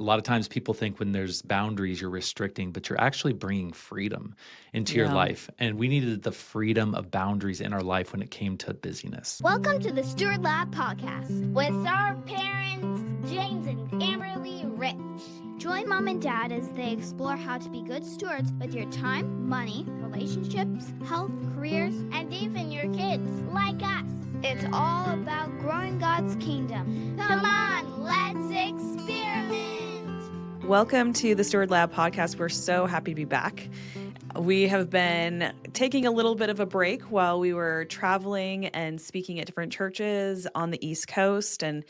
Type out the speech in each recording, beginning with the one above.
A lot of times people think when there's boundaries, you're restricting, but you're actually bringing freedom into your Yeah. life. And we needed the freedom of boundaries in our life when it came to busyness. Welcome to the Steward Lab Podcast with our parents, James and Amberlee Rich. Join Mom and Dad as they explore how to be good stewards with your time, money, relationships, health, careers, and even your kids, like us. It's all about growing God's kingdom. Come on, let's experiment. Welcome to the Steward Lab Podcast. We're so happy to be back. We have been taking a little bit of a break while we were traveling and speaking at different churches on the East Coast. And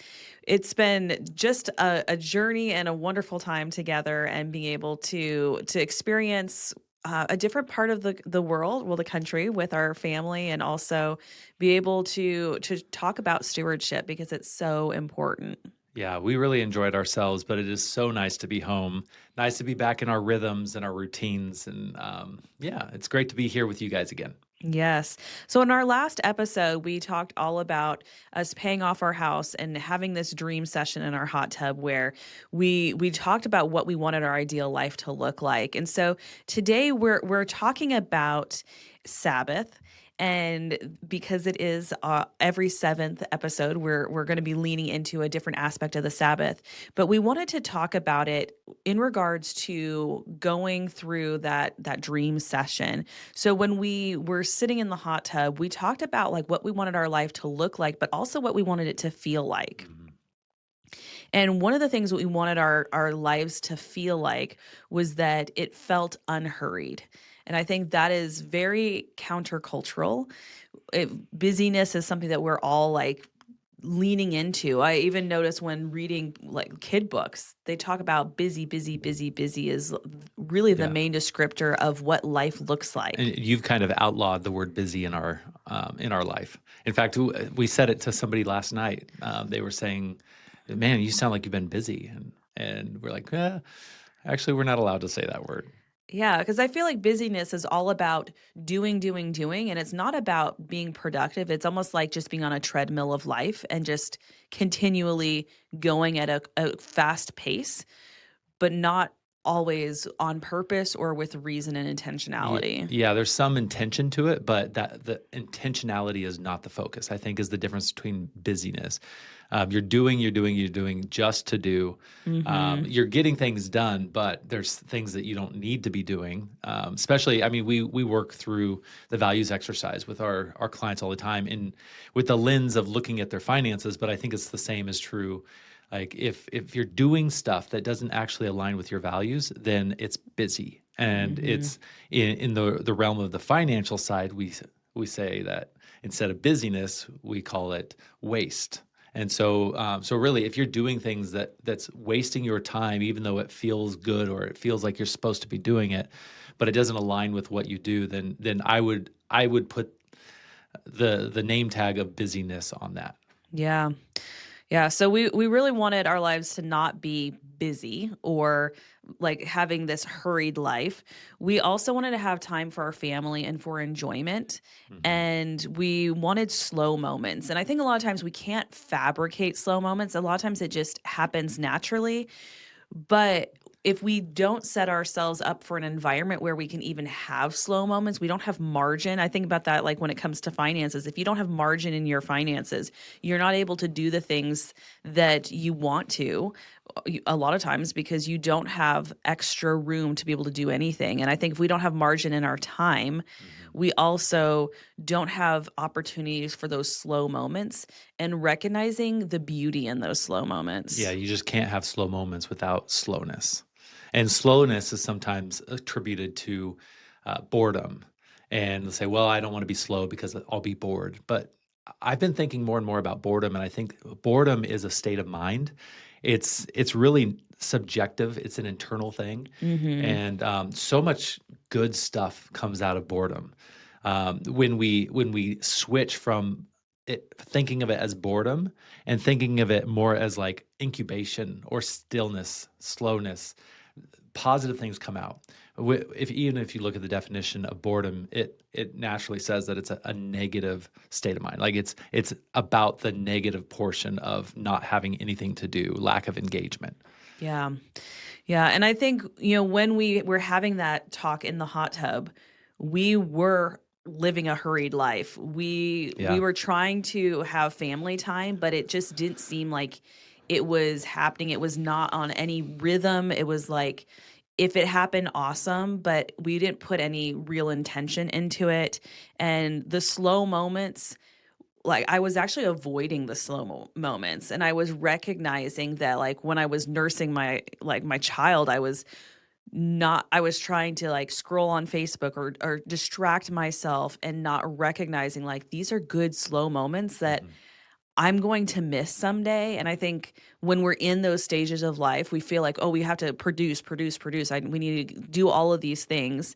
it's been just a journey and a wonderful time together and being able to experience a different part of the world, the country with our family, and also be able to talk about stewardship because it's so important. Yeah, we really enjoyed ourselves, but it is so nice to be home. Nice to be back in our rhythms and our routines. And yeah, it's great to be here with you guys again. Yes. So in our last episode, we talked all about us paying off our house and having this dream session in our hot tub where we talked about what we wanted our ideal life to look like. And so today we're talking about Sabbath. And because it is every seventh episode, we're going to be leaning into a different aspect of the Sabbath. But we wanted to talk about it in regards to going through that dream session. So when we were sitting in the hot tub, we talked about like what we wanted our life to look like, but also what we wanted it to feel like. And one of the things that we wanted our lives to feel like was that it felt unhurried. And I think that is very countercultural. Busyness is something that we're all like leaning into. I even notice when reading like kid books, they talk about busy, busy, busy, busy is really the Yeah. main descriptor of what life looks like. And you've kind of outlawed the word busy in our life. In fact, we said it to somebody last night. They were saying, "Man, you sound like you've been busy," and we're like, actually, we're not allowed to say that word. Yeah, because I feel like busyness is all about doing, doing, doing, and it's not about being productive. It's almost like just being on a treadmill of life and just continually going at a fast pace, but not always on purpose or with reason and intentionality. Yeah, there's some intention to it, but that the intentionality is not the focus. I think is the difference between busyness. You're doing just to do. Mm-hmm. You're getting things done, but there's things that you don't need to be doing. Especially, I mean, we work through the values exercise with our clients all the time, in with the lens of looking at their finances. But I think it's the same is true. Like if you're doing stuff that doesn't actually align with your values, then it's busy. And Mm-hmm. it's in the realm of the financial side, we say that instead of busyness, we call it waste. And so really, if you're doing things that's wasting your time, even though it feels good or it feels like you're supposed to be doing it, but it doesn't align with what you do, then I would put the name tag of busyness on that. Yeah. Yeah, so we really wanted our lives to not be busy or like having this hurried life. We also wanted to have time for our family and for enjoyment. And we wanted slow moments. And I think a lot of times we can't fabricate slow moments. A lot of times it just happens naturally. But if we don't set ourselves up for an environment where we can even have slow moments, we don't have margin. I think about that like when it comes to finances. If you don't have margin in your finances, you're not able to do the things that you want to a lot of times because you don't have extra room to be able to do anything. And I think if we don't have margin in our time, we also don't have opportunities for those slow moments and recognizing the beauty in those slow moments. Yeah, you just can't have slow moments without slowness. And slowness is sometimes attributed to boredom. And they'll say, well, I don't want to be slow because I'll be bored. But I've been thinking more and more about boredom, and I think boredom is a state of mind. It's really subjective. It's an internal thing, Mm-hmm. and so much good stuff comes out of boredom. When we switch from thinking of it as boredom and thinking of it more as like incubation or stillness, slowness, positive things come out. Even if you look at the definition of boredom, it naturally says that it's a negative state of mind. Like it's about the negative portion of not having anything to do, lack of engagement. Yeah. Yeah. And I think, when we were having that talk in the hot tub, we were living a hurried life. We Yeah. were trying to have family time, but it just didn't seem like it was happening. It was not on any rhythm. It was like if it happened, awesome, but we didn't put any real intention into it. And the slow moments, like, I was actually avoiding the moments, and I was recognizing that, like, when I was nursing my child, I was trying to, like, scroll on Facebook or distract myself and not recognizing, like, these are good slow moments that Mhm. I'm going to miss someday. And I think when we're in those stages of life, we feel like, "Oh, we have to produce, produce, produce. We need to do all of these things,"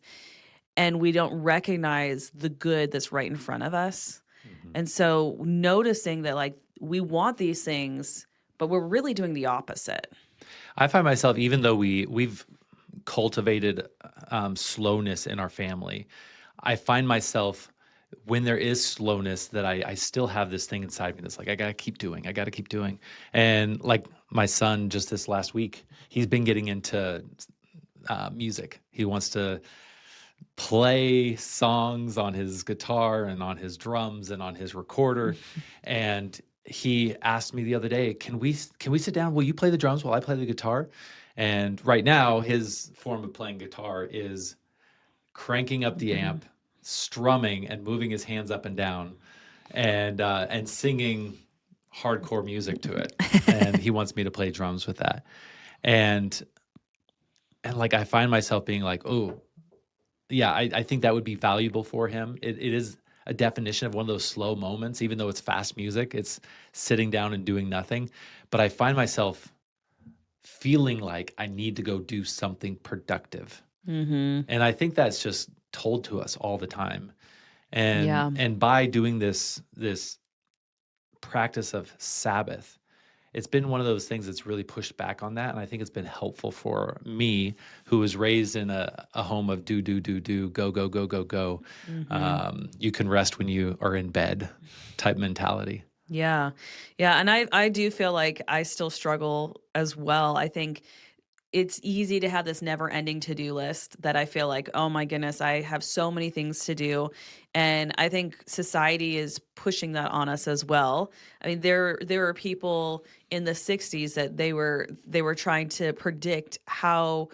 and we don't recognize the good that's right in front of us. Mhm. And so noticing that, like, we want these things, but we're really doing the opposite. I find myself, even though we've cultivated slowness in our family, I find myself when there is slowness that I still have this thing inside me that's like, I gotta keep doing, I gotta keep doing. And like my son, just this last week, he's been getting into music. He wants to play songs on his guitar and on his drums and on his recorder. And he asked me the other day, can we sit down? Will you play the drums while I play the guitar? And right now, his form of playing guitar is cranking up the Mhm. amp, strumming and moving his hands up and down, and singing hardcore music to it. And he wants me to play drums with that. And like I find myself being like, oh, yeah, I think that would be valuable for him. It is a definition of one of those slow moments, even though it's fast music. It's sitting down and doing nothing. But I find myself feeling like I need to go do something productive. Mhm. And I think that's just told to us all the time. And Yeah. by doing this practice of Sabbath, it's been one of those things that's really pushed back on that. And I think it's been helpful for me, who was raised in a home of do, go, go, go, go, go. Mhm. You can rest when you are in bed type mentality. Yeah. Yeah, and I do feel like I still struggle as well. I think it's easy to have this never-ending to-do list that I feel like, "Oh my goodness, I have so many things to do." And I think society is pushing that on us as well. I mean, there are people in the '60s that they were trying to predict how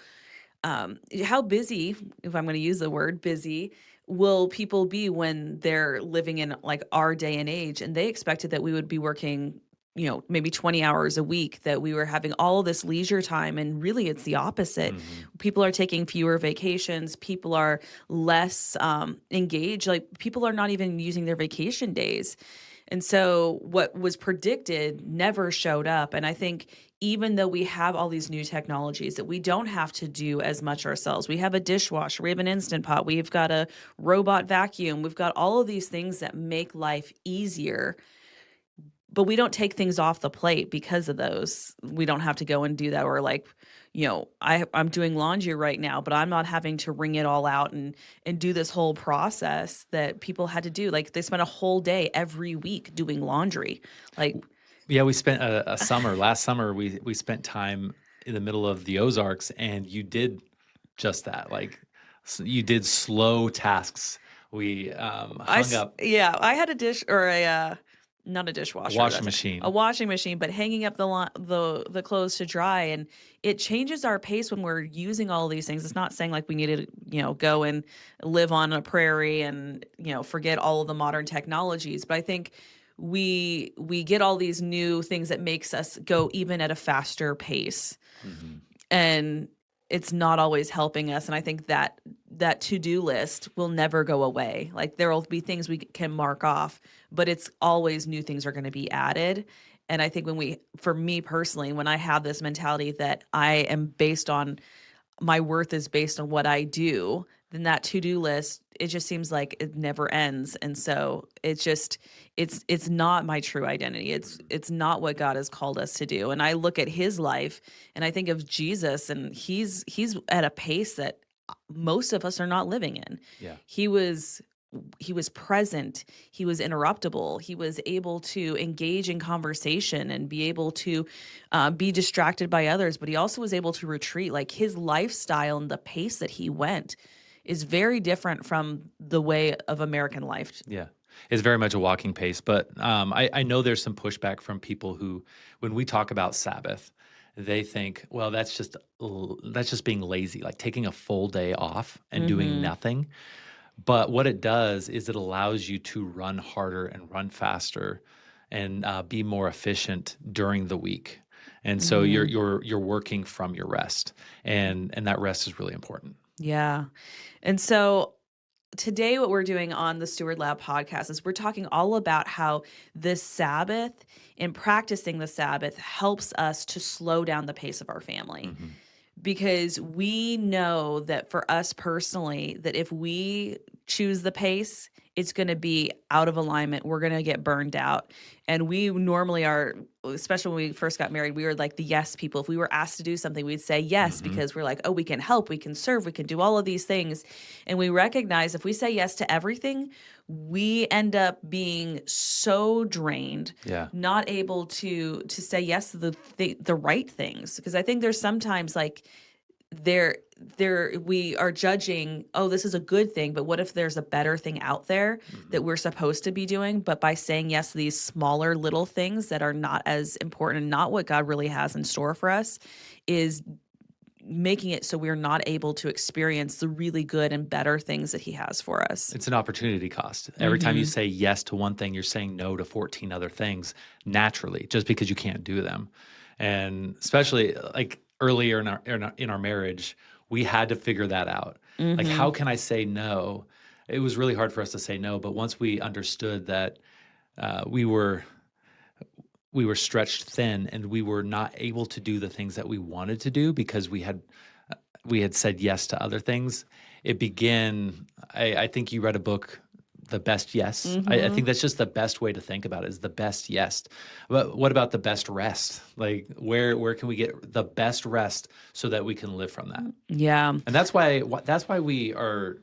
busy, if I'm going to use the word busy, will people be when they're living in, like, our day and age. And they expected that we would be working, maybe 20 hours a week, that we were having all of this leisure time. And really, it's the opposite. Hmm. People are taking fewer vacations. People are less engaged. Like, people are not even using their vacation days. And so what was predicted never showed up. And I think even though we have all these new technologies that we don't have to do as much ourselves, we have a dishwasher, we have an instant pot, we've got a robot vacuum, we've got all of these things that make life easier, but we don't take things off the plate because of those. We don't have to go and do that. Or, like, I'm doing laundry right now, but I'm not having to wring it all out and do this whole process that people had to do. Like, they spent a whole day every week doing laundry. Like, Yeah, we spent a summer last summer. We spent time in the middle of the Ozarks, and you did just that. Like you did slow tasks. We hung up yeah, I had a dish or not a a dishwasher, washing that's a machine. washing machine, but hanging up the clothes to dry. And it changes our pace when we're using all these things. It's not saying like we need to, go and live on a prairie and, forget all of the modern technologies, but I think we get all these new things that makes us go even at a faster pace. Hmm. And it's not always helping us. And I think that to-do list will never go away. Like, there will be things we can mark off, but it's always new things are going to be added. And I think for me personally, when I have this mentality that I am based on, my worth is based on what I do, then that to-do list, it just seems like it never ends. And so it's not my true identity. It's not what God has called us to do. And I look at his life and I think of Jesus, and he's at a pace that most of us are not living in. Yeah. He was he was present, he was interruptible, he was able to engage in conversation and be able to be distracted by others, but he also was able to retreat. Like his lifestyle and the pace that he went is very different from the way of American life. Yeah. It's very much a walking pace, but I know there's some pushback from people who, when we talk about Sabbath, they think, well, that's just being lazy, like taking a full day off and doing Mm-hmm. nothing. But what it does is it allows you to run harder and run faster and be more efficient during the week. And so Mm-hmm. you're working from your rest, and that rest is really important. Yeah. And so today, what we're doing on the Steward Lab podcast is we're talking all about how this Sabbath and practicing the Sabbath helps us to slow down the pace of our family. Mhm. Because we know that for us personally, that if we choose the pace, it's going to be out of alignment. We're going to get burned out. And we normally are, especially when we first got married, we were like the yes people. If we were asked to do something, we'd say yes, Mhm. because we're like, oh, we can help, we can serve, we can do all of these things. And we recognize if we say yes to everything, we end up being so drained, Yeah. not able to say yes to the right things. Because I think there's sometimes like there we are judging, oh, this is a good thing, but what if there's a better thing out there that Mhm. we're supposed to be doing? But by saying yes to these smaller little things that are not as important and not what God really has in store for us, is making it so we're not able to experience the really good and better things that he has for us. It's an opportunity cost. Every time you Mhm. say yes to one thing, you're saying no to 14 other things naturally, just because you can't do them. And especially like earlier in our marriage, we had to figure that out. Like, how Mhm. can I say no? It was really hard for us to say no, but once we understood that uh, we were we were stretched thin and we were not able to do the things that we wanted to do because we had said yes to other things. It began. I think you read a book, The Best Yes. I think Mhm. that's just the best way to think about it, is the best yes. But what about the best rest? Like, where can we get the best rest so that we can live from that? Yeah. And that's why we are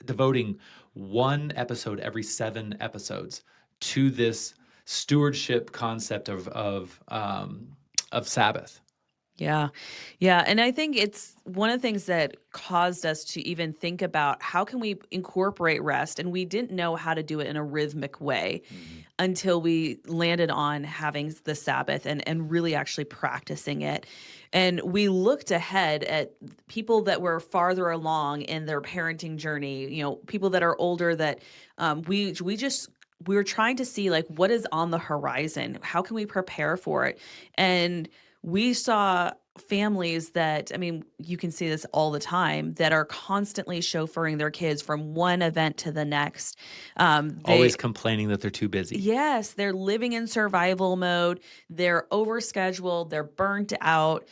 devoting one episode every 7 episodes to this stewardship concept of Sabbath. Yeah. Yeah. And I think it's one of the things that caused us to even think about how can we incorporate rest. And we didn't know how to do it in a rhythmic way Mhm. until we landed on having the Sabbath and really actually practicing it. And we looked ahead at people that were farther along in their parenting journey, people that are older that we were trying to see like what is on the horizon. How can we prepare for it? And we saw families that, I mean, you can see this all the time, that are constantly chauffeuring their kids from one event to the next. They Always complaining that they're too busy. Yes, they're living in survival mode. They're overscheduled. They're burnt out.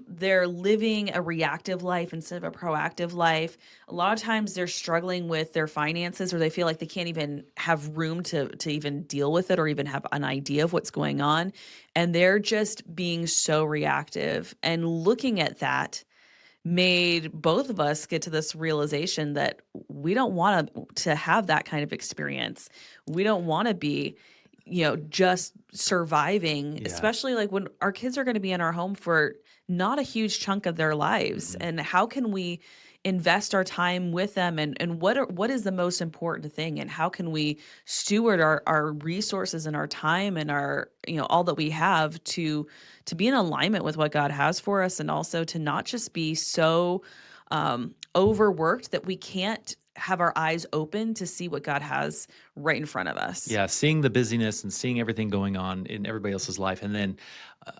They're living a reactive life instead of a proactive life. A lot of times they're struggling with their finances, or they feel like they can't even have room to even deal with it or even have an idea of what's going on. And they're just being so reactive. And looking at that made both of us get to this realization that we don't want to have that kind of experience. We don't want to be, just surviving, Yeah. especially like when our kids are going to be in our home for not a huge chunk of their lives. Mhm. And how can we invest our time with them, and what is the most important thing, and how can we steward our resources and our time and our, all that we have to be in alignment with what God has for us, and also to not just be so overworked that we can't have our eyes open to see what God has right in front of us. Yeah, seeing the busyness and seeing everything going on in everybody else's life, and then uh,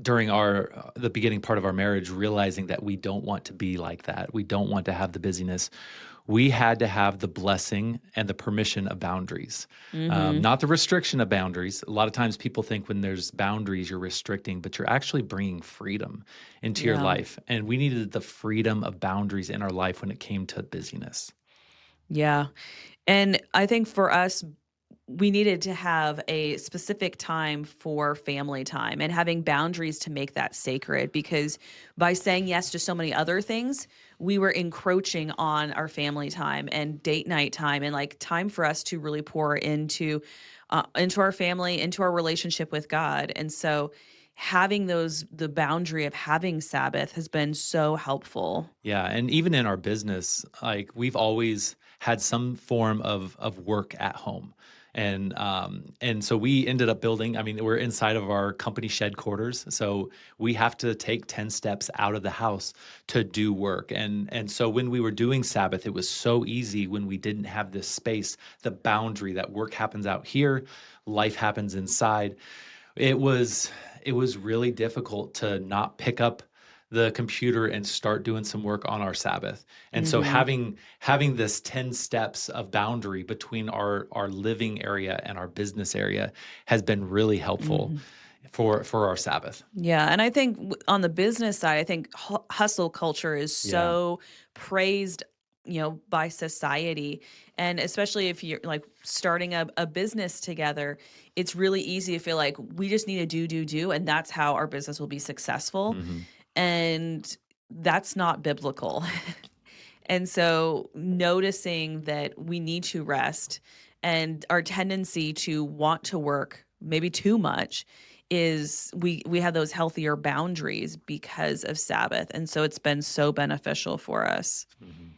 during our the beginning part of our marriage, realizing that we don't want to be like that. We don't want to have the busyness. We had to have the blessing and the permission of boundaries, Mhm. not the restriction of boundaries. A lot of times, people think when there's boundaries, you're restricting, but you're actually bringing freedom into your Yeah. life. And we needed the freedom of boundaries in our life when it came to busyness. Yeah. And I think for us, we needed to have a specific time for family time and having boundaries to make that sacred, because by saying yes to so many other things, we were encroaching on our family time and date night time and like time for us to really pour into our family, into our relationship with God. And so having the boundary of having Sabbath has been so helpful. Yeah, and even in our business, like we've always had some form of work at home. And so we ended up building, I mean, we're inside of our company shed quarters. So we have to take 10 steps out of the house to do work. And so when we were doing Sabbath, it was so easy when we didn't have this space, the boundary that work happens out here, life happens inside. It was really difficult to not pick up the computer and start doing some work on our Sabbath. And so Hmm. having this 10 steps of boundary between our living area and our business area has been really helpful Hmm. for our Sabbath. Yeah, and I think on the business side, I think hustle culture is Yeah. so praised, by society, and especially if you're like starting a business together, it's really easy to feel like we just need to do, and that's how our business will be successful, Hmm. and that's not biblical. And so noticing that we need to rest and our tendency to want to work maybe too much is we have those healthier boundaries because of Sabbath. And so it's been so beneficial for us. Hmm.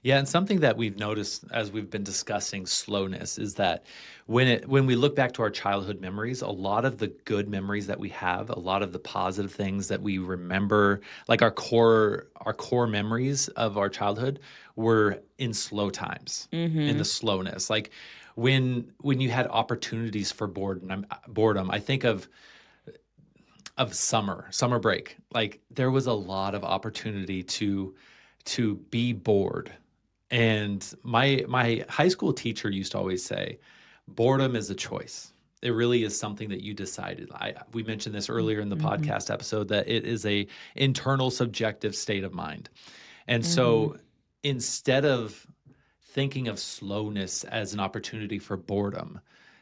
Yeah, and something that we've noticed as we've been discussing slowness is that when we look back to our childhood memories, a lot of the good memories that we have, a lot of the positive things that we remember, like our core memories of our childhood were in slow times, in the Mhm. slowness. Like when you had opportunities for boredom, I think of summer break. Like there was a lot of opportunity to be bored. And my high school teacher used to always say, boredom is a choice. It really is something that you decided. We mentioned this earlier in the Mhm. podcast episode that it is a internal subjective state of mind. And Mhm. so instead of thinking of slowness as an opportunity for boredom,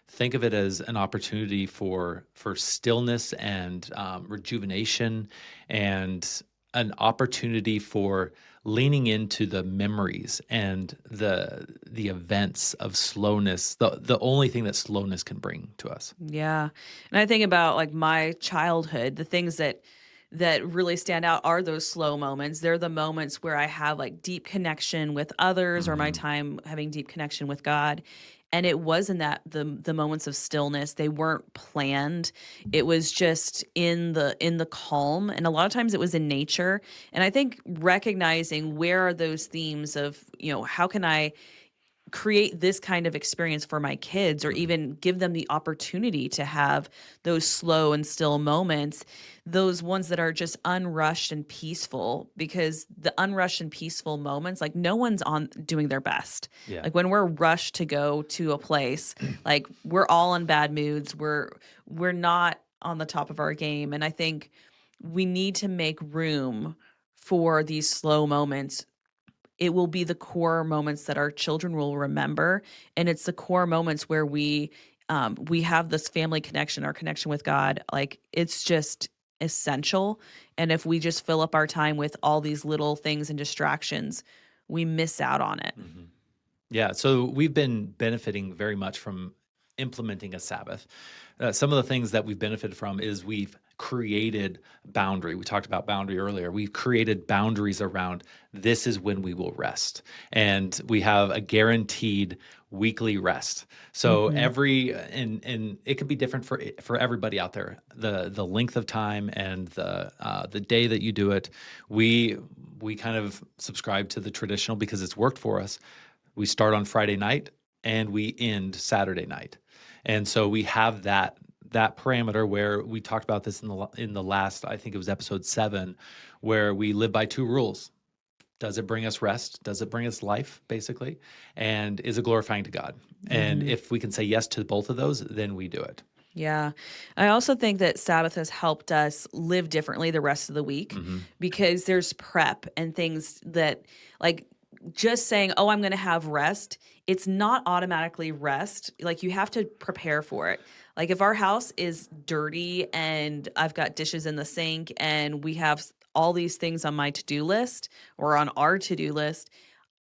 think of it as an opportunity for stillness and rejuvenation, and an opportunity for leaning into the memories and the events of slowness, the only thing that slowness can bring to us. Yeah. And I think about like my childhood, the things that really stand out are those slow moments. They're the moments where I have like deep connection with others or my Hmm. time having deep connection with God. And it wasn't that the moments of stillness, they weren't planned. It was just in the calm. And a lot of times it was in nature. And I think recognizing where are those themes of, how can I create this kind of experience for my kids or Hmm. even give them the opportunity to have those slow and still moments, those ones that are just unrushed and peaceful, because the unrushed and peaceful moments, like no one's on doing their best. Yeah. Like when we're rushed to go to a place, like we're all in bad moods, we're not on the top of our game, and I think we need to make room for these slow moments. It will be the core moments that our children will remember, and it's the core moments where we have this family connection, our connection with God. Like it's just essential. And if we just fill up our time with all these little things and distractions, we miss out on it. Hmm. Yeah, so we've been benefiting very much from implementing a Sabbath. Some of the things that we've benefited from is we've created boundary. We talked about boundary earlier. We've created boundaries around this is when we will rest, and we have a guaranteed weekly rest. So Hmm. and it could be different for everybody out there. The length of time and the day that you do it. We kind of subscribe to the traditional because it's worked for us. We start on Friday night and we end Saturday night. And so we have that parameter where we talked about this in the last, I think it was episode 7, where we live by 2 rules. Does it bring us rest? Does it bring us life, basically? And is it glorifying to God? And Hmm. if we can say yes to both of those, then we do it. Yeah. I also think that Sabbath has helped us live differently the rest of the week Hmm. because there's prep and things that, like, just saying, oh, I'm going to have rest, it's not automatically rest. Like, you have to prepare for it. Like, if our house is dirty and I've got dishes in the sink and we have all these things on my to-do list or on our to-do list,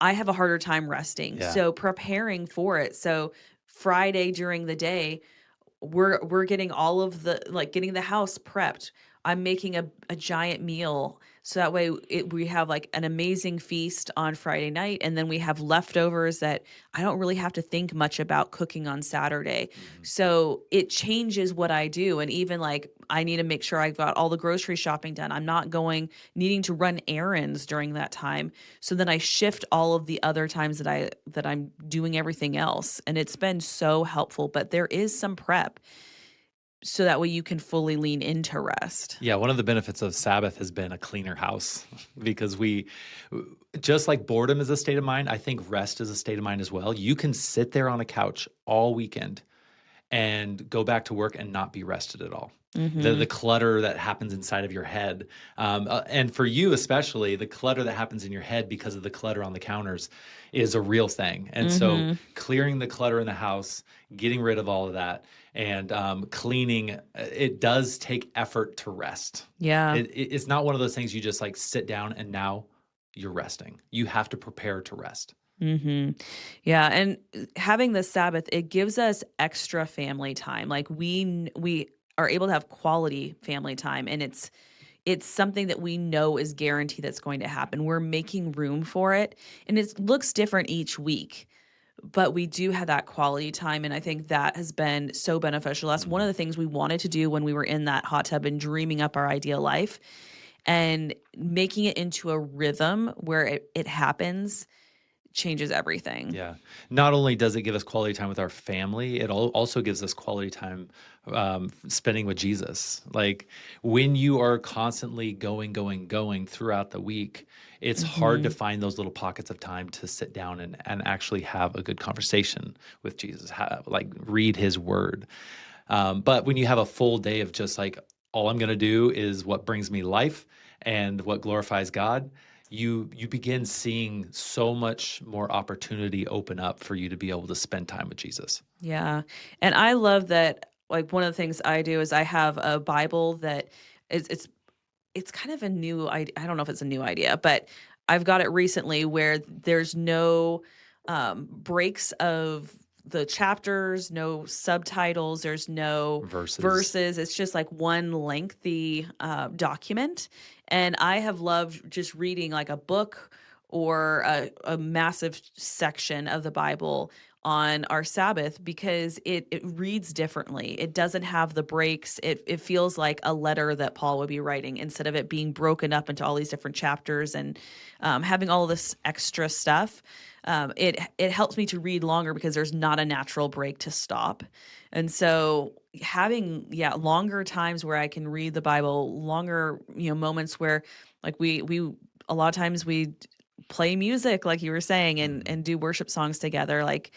I have a harder time resting. Yeah. So preparing for it. So Friday during the day, we're getting all of the like getting the house prepped. I'm making a giant meal so that way we have like an amazing feast on Friday night, and then we have leftovers that I don't really have to think much about cooking on Saturday. So it changes what I do, and even like I need to make sure I've got all the grocery shopping done. I'm not needing to run errands during that time. So then I shift all of the other times that I'm doing everything else, and it's been so helpful. But there is some prep so that way you can fully lean into rest. Yeah, one of the benefits of Sabbath has been a cleaner house because just like boredom is a state of mind, I think rest is a state of mind as well. You can sit there on a couch all weekend and go back to work and not be rested at all. The clutter that happens inside of your head, and for you especially, the clutter that happens in your head because of the clutter on the counters is a real thing. And so clearing the clutter in the house, getting rid of all of that, and cleaning, it does take effort to rest. Yeah. It's not one of those things you just like sit down and now you're resting. You have to prepare to rest. Yeah, and having the Sabbath, it gives us extra family time. Like we are able to have quality family time, and it's something that we know is guaranteed that's going to happen. We're making room for it, and it looks different each week. But we do have that quality time, and I think that has been so beneficial. That's one of the things we wanted to do when we were in that hot tub and dreaming up our ideal life, and making it into a rhythm where it happens changes everything. Yeah. Not only does it give us quality time with our family, it also gives us quality time spending with Jesus. Like when you are constantly going throughout the week, it's hard to find those little pockets of time to sit down and actually have a good conversation with Jesus, like read his word. But when you have a full day of just like, all I'm going to do is what brings me life and what glorifies God, you begin seeing so much more opportunity open up for you to be able to spend time with Jesus. Yeah. And I love that like one of the things I do is I have a Bible that it's kind of a new idea. I don't know if it's a new idea, but I've got it recently where there's no breaks of the chapters, no subtitles, there's no verses. It's just like one lengthy document. And I have loved just reading like a book or a massive section of the Bible on our Sabbath because it reads differently. It doesn't have the breaks. It feels like a letter that Paul would be writing instead of it being broken up into all these different chapters and having all this extra stuff. It helps me to read longer because there's not a natural break to stop. And so having longer times where I can read the Bible, longer moments where like we a lot of times we play music like you were saying and do worship songs together, like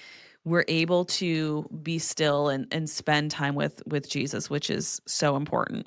we're able to be still and spend time with Jesus, which is so important.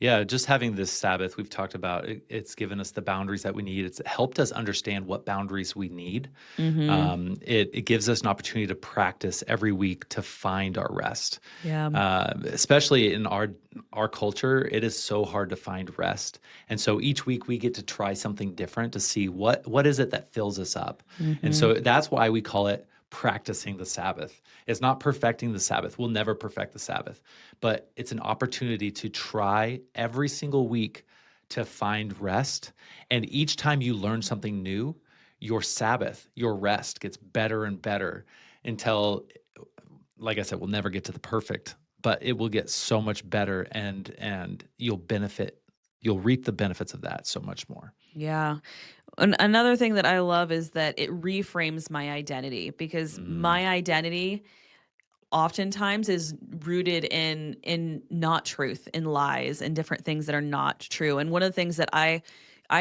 Yeah, just having this Sabbath, we've talked about, it's given us the boundaries that we need. It's helped us understand what boundaries we need. It gives us an opportunity to practice every week to find our rest. Especially in our culture, it is so hard to find rest. And so each week we get to try something different to see what is it that fills us up. And so that's why we call it practicing the Sabbath. It's not perfecting the Sabbath. We'll never perfect the Sabbath, but it's an opportunity to try every single week to find rest. And each time you learn something new, your Sabbath, your rest gets better and better until, like I said, we'll never get to the perfect, but it will get so much better and you'll reap the benefits of that so much more. Yeah. Another thing that I love is that it reframes my identity because my identity oftentimes is rooted in not truth, in lies and different things that are not true. And one of the things that I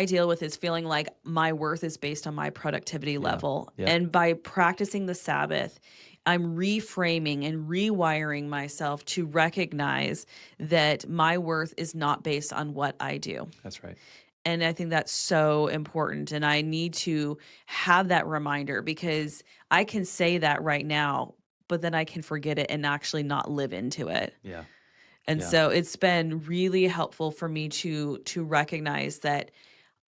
deal with is feeling like my worth is based on my productivity level. And by practicing the Sabbath, I'm reframing and rewiring myself to recognize that my worth is not based on what I do. That's right. And I think that's so important. And I need to have that reminder because I can say that right now, but then I can forget it and actually not live into it. Yeah. And Yeah. so it's been really helpful for me to recognize that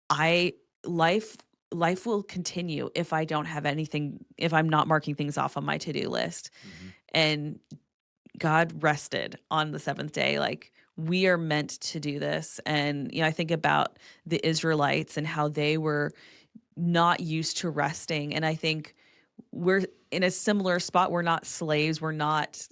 I life life will continue if I don't have anything, if I'm not marking things off on my to-do list. Hmm. And God rested on the seventh day. Like, we are meant to do this. And, I think about the Israelites and how they were not used to resting. And I think we're in a similar spot. We're not slaves. We're not,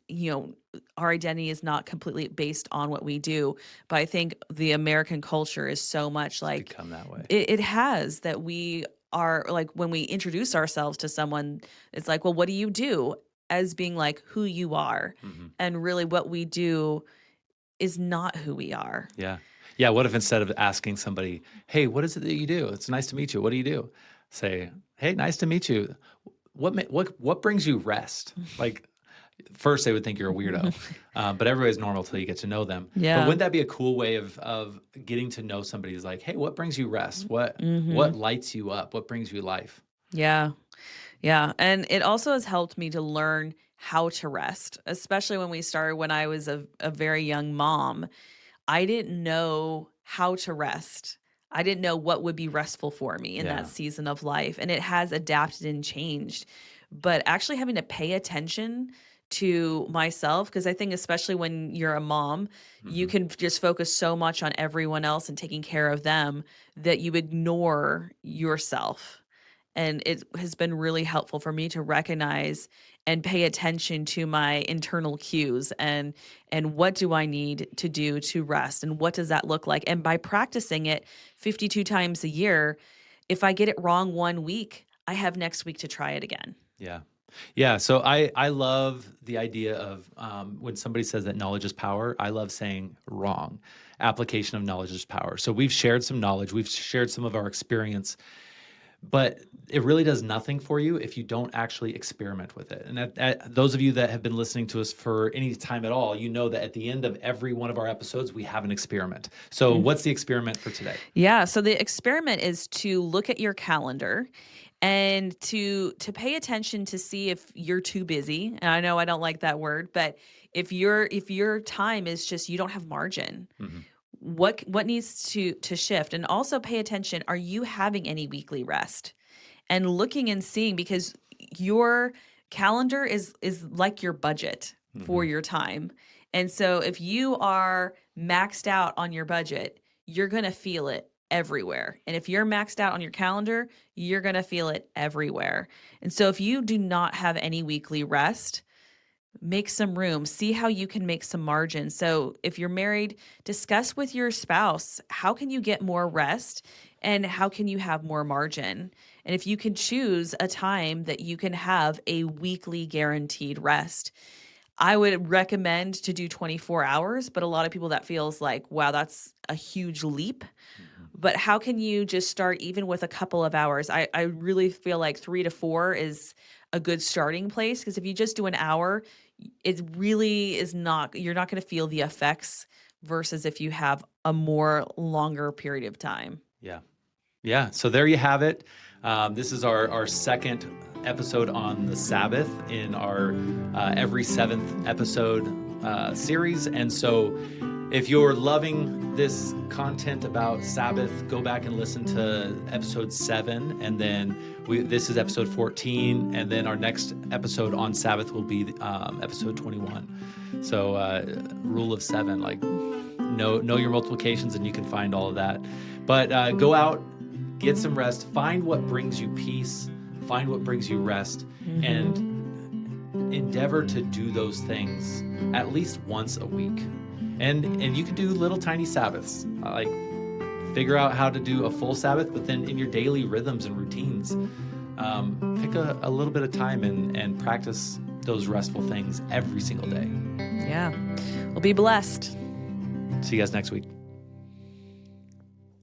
our identity is not completely based on what we do. But I think the American culture is so much It's like become that way. it has, that we are like, when we introduce ourselves to someone, it's like, well, what do you do? As being like who you are. Hmm. And really what we do is not who we are. Yeah. Yeah. What if instead of asking somebody, hey, what is it that you do? It's nice to meet you. What do you do? Say, hey, nice to meet you. What brings you rest? Like, first they would think you're a weirdo, but everybody's normal till you get to know them. But Yeah. wouldn't that be a cool way of getting to know somebody? Is like, hey, what brings you rest? What Mhm. lights you up? What brings you life? Yeah. Yeah. And it also has helped me to learn how to rest, especially when I was a very young mom. I didn't know how to rest. I didn't know what would be restful for me in that Yeah. season of life. And it has adapted and changed. But actually having to pay attention to myself, because I think, especially when you're a mom, you Hmm. can just focus so much on everyone else and taking care of them that you ignore yourself. And it has been really helpful for me to recognize and pay attention to my internal cues, and what do I need to do to rest, and what does that look like? And by practicing it 52 times a year, if I get it wrong one week, I have next week to try it again. Yeah. Yeah. So I love the idea of when somebody says that knowledge is power, I love saying wrong. Application of knowledge is power. So we've shared some knowledge, we've shared some of our experience, but it really does nothing for you if you don't actually experiment with it. And those of you that have been listening to us for any time at all, you know that at the end of every one of our episodes, we have an experiment. So what's the experiment for today? Yeah, so the experiment is to look at your calendar and to pay attention to see if you're too busy. And I know I don't like that word, but if your time is just, you don't have margin, Hmm. what needs to shift? And also pay attention, are you having any weekly rest? And looking and seeing, because your calendar is like your budget for Hmm. your time. And so if you are maxed out on your budget, you're going to feel it everywhere. And if you're maxed out on your calendar, you're going to feel it everywhere. And so if you do not have any weekly rest, make some room, see how you can make some margin. So if you're married, discuss with your spouse, how can you get more rest and how can you have more margin? And if you can choose a time that you can have a weekly guaranteed rest, I would recommend to do 24 hours, but a lot of people, that feels like, wow, that's a huge leap. Hmm. But how can you just start even with a couple of hours? I really feel like 3 to 4 is a good starting place, because if you just do an hour, it really is not, you're not going to feel the effects versus if you have a more longer period of time. Yeah. Yeah. So there you have it. This is our second episode on the Sabbath in our every seventh episode series. And so if you're loving this content about Sabbath, go back and listen to episode 7. And then this is episode 14. And then our next episode on Sabbath will be episode 21. So rule of 7, like know your multiplications, and you can find all of that. But go out, get some rest, find what brings you peace, find what brings you rest, and endeavor to do those things at least once a week. And you can do little tiny Sabbaths, like figure out how to do a full Sabbath, but then in your daily rhythms and routines, pick a little bit of time and practice those restful things every single day. Yeah. Well, be blessed. See you guys next week.